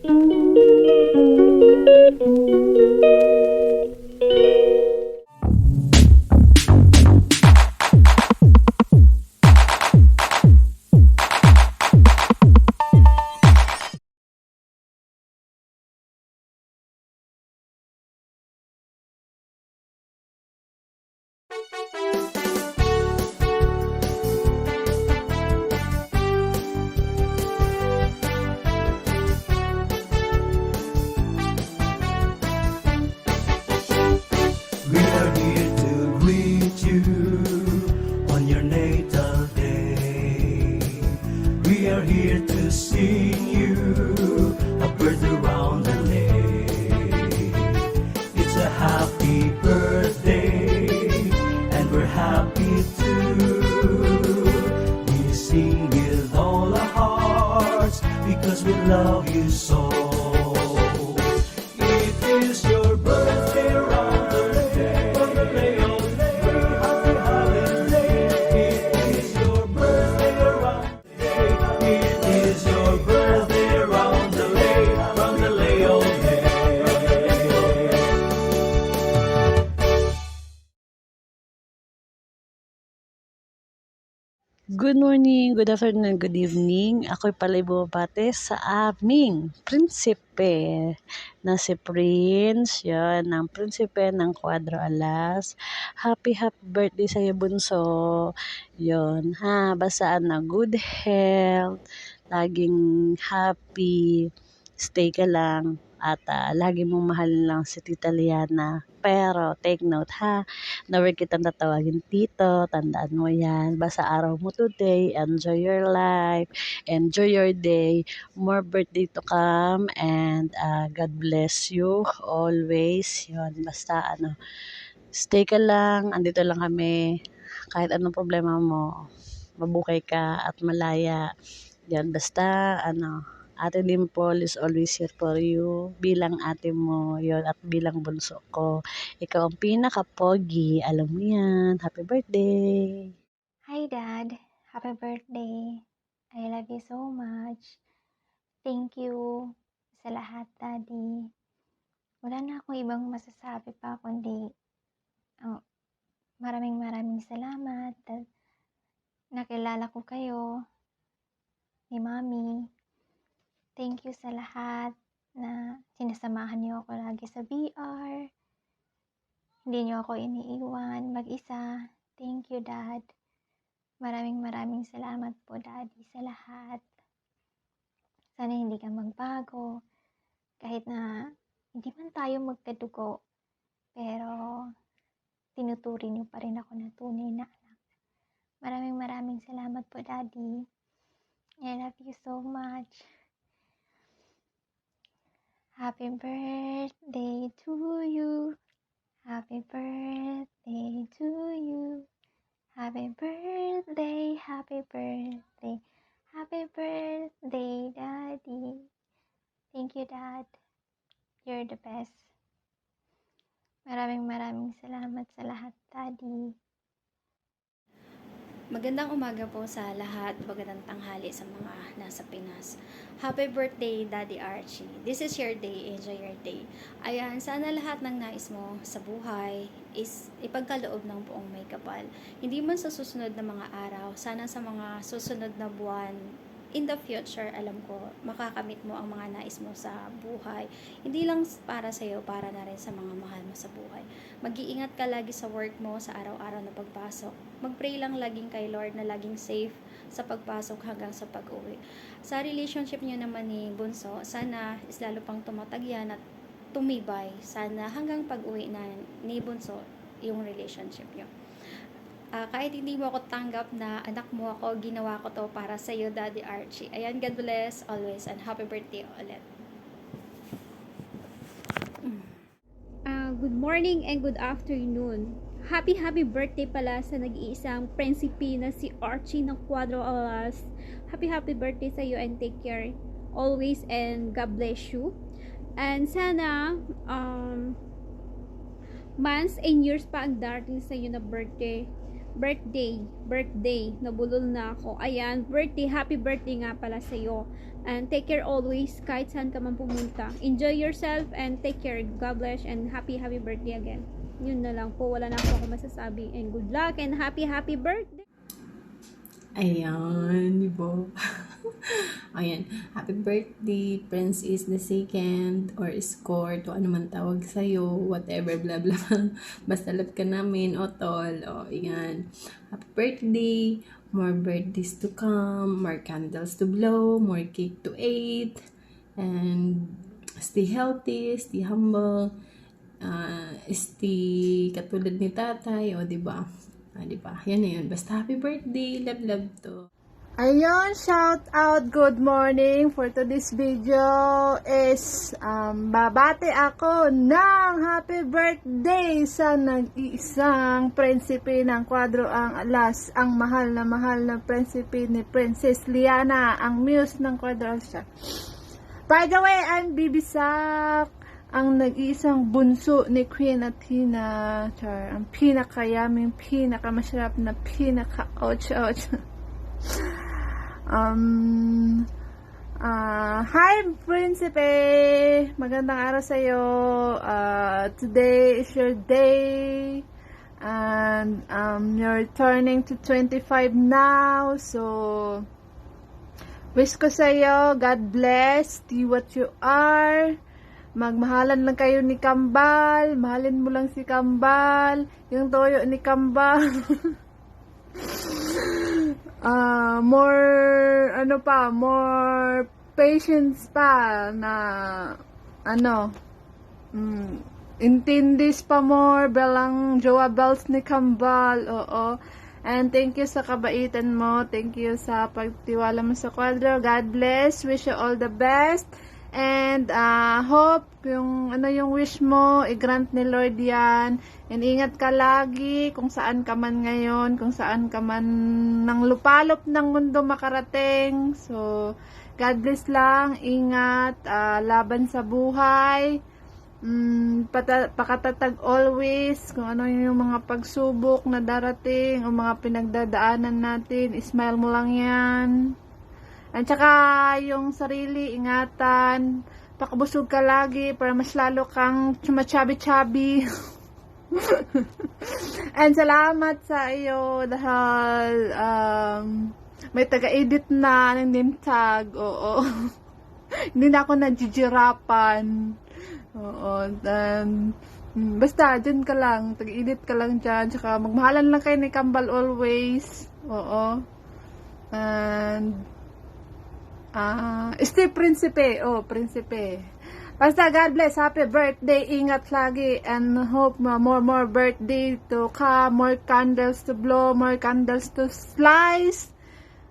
We are here to greet you on your natal day. We are here to sing you a birth around the lake. It's a happy birthday, and we're happy too. We sing with all our hearts because we love you so. It is your birthday around the lake. Happy holiday. It is your birthday around the lake. It is your birthday around the lake. Around the lake all day. Good morning, good afternoon, good evening. Ako'y pala'y bumabate sa aming prinsipe na si Prince, yan, ng prinsipe ng Cuadro Alas. Happy birthday sa iyo, bunso. Yon, ha, basta good health, laging happy, stay ka lang, at lagi mong mahal lang si Tita Liana. Pero, take note ha, never kitang tatawagin tito, tandaan mo yan. Basta araw mo today, enjoy your life, enjoy your day, more birthday to come, and God bless you always. Yun, basta stay ka lang, andito lang kami, kahit anong problema mo, mabukay ka at malaya. Yan, basta Ate Dimple is always here for you bilang ate mo yon at bilang bunso ko. Ikaw ang pinaka-pogi. Alam mo yan. Happy birthday! Hi, Dad. Happy birthday. I love you so much. Thank you sa lahat, Daddy. Wala na akong ibang masasabi pa kundi maraming salamat at nakilala ko kayo ni Mami. Thank you sa lahat na sinasamahan niyo ako lagi sa VR. Hindi niyo ako iniiwan mag-isa. Thank you, Dad. Maraming salamat po, Daddy, sa lahat. Sana hindi ka magbago. Kahit na hindi man tayo magkadugo, pero tinuturing niyo pa rin ako na tunay na anak. Maraming salamat po, Daddy. I love you so much. Happy birthday to you. Happy birthday to you. Happy birthday, happy birthday. Happy birthday, Daddy. Thank you, Dad. You're the best. Maraming salamat sa lahat, Daddy. Magandang umaga po sa lahat, magandang tanghali sa mga nasa Pinas. Happy birthday, Daddy Archie. This is your day, enjoy your day. Ayan, sana lahat ng nais mo sa buhay is ipagkaloob ng buong may kapal. Hindi man sa susunod na mga araw, sana sa mga susunod na buwan, in the future, alam ko, makakamit mo ang mga nais mo sa buhay. Hindi lang para sa iyo, para na rin sa mga mahal mo sa buhay. Mag-iingat ka lagi sa work mo, sa araw-araw na pagpasok. Mag-pray lang laging kay Lord na laging safe sa pagpasok hanggang sa pag-uwi. Sa relationship niyo naman ni Bunso, sana is lalo pang tumatag yan at tumibay. Sana hanggang pag-uwi na ni Bunso yung relationship niyo. Kahit hindi mo ako tanggap na anak mo ako, ginawa ko to para sa iyo, Daddy Archie. Ayan, God bless always and happy birthday ulit. Good morning and good afternoon. Happy birthday pala sa nag-iisang prinsipe na si Archie ng Cuadro Alas. Happy birthday sa iyo and take care always and God bless you. And sana months and years pa ang darating sa iyo na birthday. birthday, nabulol na ako. Ayan, happy birthday nga pala sa'yo. And take care always, kahit saan ka man pumunta. Enjoy yourself and take care. God bless and happy birthday again. Yun na lang po, wala na ako masasabi. And good luck and happy birthday! Ayan, diba? Ayan, happy birthday, Prince is the second, or escort, o ano man tawag sa'yo, whatever, blah blah. Basta love ka namin, o tol, o ayan. Happy birthday, more birthdays to come, more candles to blow, more cake to eat, and stay healthy, stay humble, stay katulad ni tatay, o diba? Diba? Yan na yun. Basta happy birthday. Love to. Ayun, shout out, good morning. For today's video is babati ako ng happy birthday sa nag-iisang prinsipe ng Cuadro ang Alas, ang mahal na prinsipe ni Princess Liana, ang muse ng Cuadro siya. By the way, I'm Bibisak, ang nag-iisang bunso ni Queen Athena, char, ang pinakayaming, pinakamasarap na pinaka-ouch. Hi, Prinsipe! Magandang araw sa'yo. Today is your day. And you're turning to 25 now. So, wish ko sa'yo, God bless, be what you are. Magmahalan lang kayo ni Kambal. Mahalin mo lang si Kambal. Yung toyo ni Kambal. More patience pa na intindis pa more belang jowa bells ni Kambal. Oo. And thank you sa kabaitan mo. Thank you sa pagtiwala mo sa Cuadro. God bless. Wish you all the best. And hope yung wish mo, i-grant ni Lord yan. And ingat ka lagi kung saan ka man ngayon, kung saan ka man ng lupalop ng mundo makarating. So, God bless lang, ingat, laban sa buhay, pakatatag always, kung ano yung mga pagsubok na darating, o mga pinagdadaanan natin, smile mo lang yan. At saka yung sarili, ingatan, pakabusog ka lagi para mas lalo kang chumachabi-chabi. And salamat sa iyo dahil may taga-edit na ng name tag. Oo. Hindi na ako najijirapan. Oo. Basta, dyan ka lang. Taga-edit ka lang dyan. Tsaka magmahalan lang kayo ni Kambal always. Oo. And stay Prinsipe. Oh, Prinsipe. Basta God bless. Happy birthday. Ingat lagi. And hope more birthday to come. More candles to blow. More candles to slice.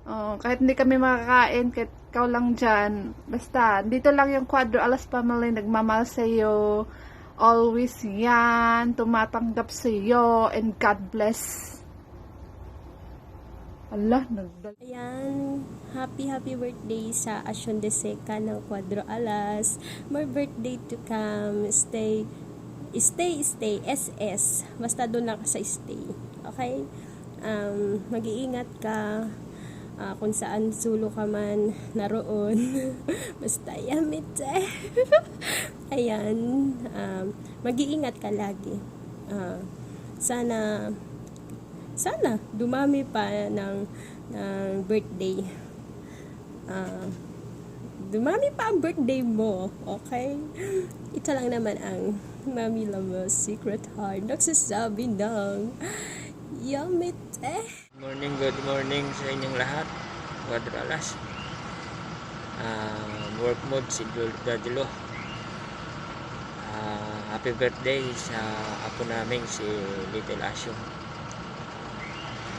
Oh, kahit hindi kami makakain. Kahit ikaw lang dyan. Basta, dito lang yung Cuadro Alas family. Nagmamahal sa'yo. Always yan. Tumatanggap sa'yo. And God bless. Allah, Ayan, happy birthday sa Asyon de Seca ng Cuadro Alas. More birthday to come. Stay, SS. Basta doon lang ka sa stay. Okay? Mag-iingat ka. Kung saan sulo ka man naroon. Basta yamit Ayan, mag-iingat ka lagi. Sana dumami pa ng birthday. Dumami pa ang birthday mo, okay? Ito lang naman ang Mami Lamos Secret Heart nagsasabi ng yummy Good morning sa inyong lahat. Cuadro Alas. Work mode si Dadilo. Happy birthday sa apo namin si Little Asyo.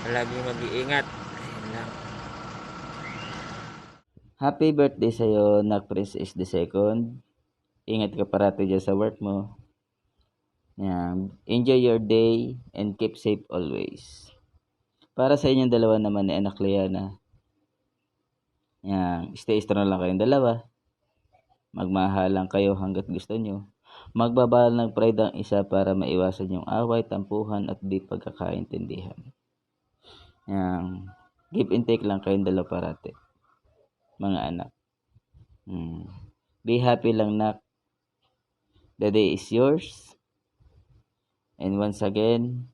Laging mag-iingat. Ayun lang. Happy birthday sa'yo, Nak Prince is the second. Ingat ka parati dyan sa work mo. Yan. Enjoy your day and keep safe always. Para sa inyong dalawa naman ni Anak Liana. Yan. Stay strong lang kayong dalawa. Magmahalan kayo hanggat gusto nyo. Magbabahal ng pride ang isa para maiwasan yung away, tampuhan at di pagkakaintindihan. Yan. Give and take lang kayong dalawa parati. Mga anak. Be happy lang, nak. The day is yours. And once again,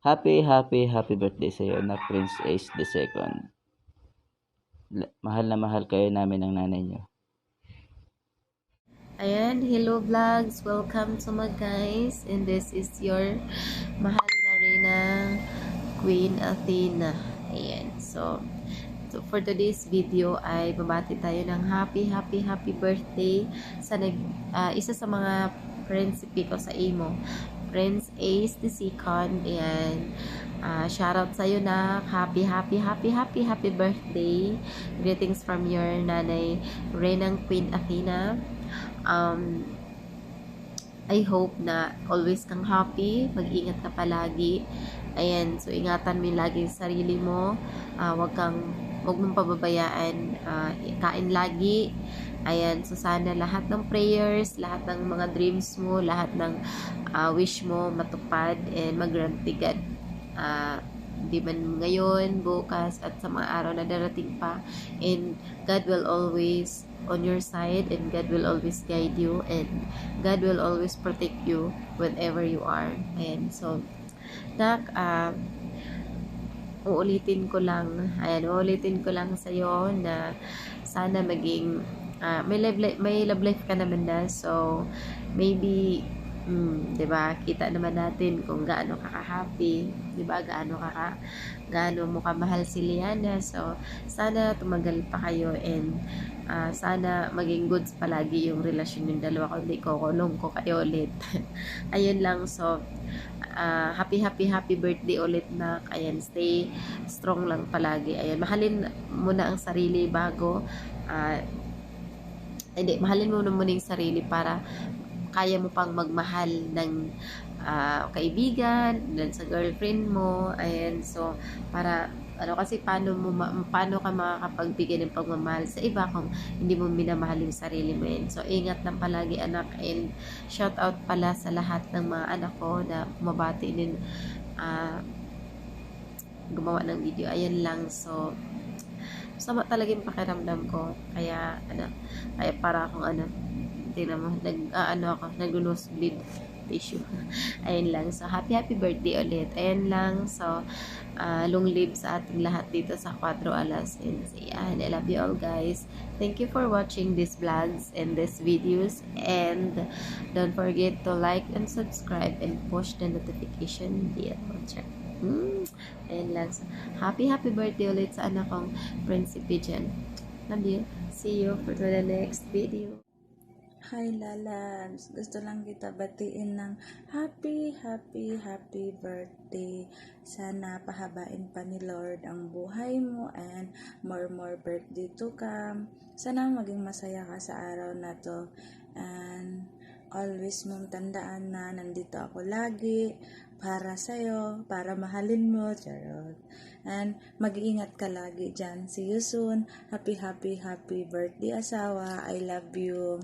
happy birthday sa iyo, anak Prince Ace II. Mahal na mahal kayo namin ng nanay niyo. Ayan, hello vlogs, welcome to my guys, and this is your mahal na Reyna, Queen Athena. Ayan, so for today's video ay babati tayo ng happy birthday sa isa sa mga prinsipe ko sa imo, Prince Ace II. Ayan, shoutout sa'yo na happy birthday. Greetings from your nanay, Reynang Queen Athena. I hope na always kang happy, mag-ingat ka palagi. Ayan, so ingatan mo lagi sa sarili mo. Wag mong pababayaan, kain lagi. Ayan, so sana lahat ng prayers, lahat ng mga dreams mo, lahat ng wish mo matupad and mag-grant God. Di man ngayon, bukas, at sa mga araw na darating pa. And God will always on your side, and God will always guide you, and God will always protect you wherever you are. And so, nak, uulitin ko lang sa iyo na sana maging may love life ka naman na. So, maybe 'di ba? Kita naman natin kung gaano ka ka-happy, 'di ba? Gaano mo kamahal si Liana. So, sana tumagal pa kayo, and sana maging goods palagi yung relasyon ng dalawa, kundi kukulong ko kayo ulit. Ayun lang. So, happy birthday ulit, na. Ayan, stay strong lang palagi. Ayan, mahalin mo na ang sarili bago mahalin mo muna yung sarili para kaya mo pang magmahal ng kaibigan, dan sa girlfriend mo. Ayan, so para kasi paano ka makakapagbigay ng pagmamahal sa iba kung hindi mo minamahal yung sarili mo. Yan. So ingat lang palagi, anak, and shout out pala sa lahat ng mga anak ko na bumabati din gumawa ng video. Ayan lang. So sama talaga yung pakiramdam ko, kaya para akong tingnan mo, nag-nosebleed tissue. Ayun lang. So, happy birthday ulit. Ayun lang. So, long live sa ating lahat dito sa 4 Alas. And I love you all, guys. Thank you for watching these vlogs and these videos. And don't forget to like and subscribe and push the notification bell. Ayun lang. So, happy birthday ulit sa anak kong Prinsipe dyan. Love you. See you for the next video. Hi Lalabs, gusto lang kita batiin ng happy birthday. Sana pahabain pa ni Lord ang buhay mo, and more birthday to come. Sana maging masaya ka sa araw na to, and always mong tandaan na nandito ako lagi para sa'yo, para mahalin mo, charot. And mag-iingat ka lagi dyan. See you soon. Happy birthday asawa. I love you.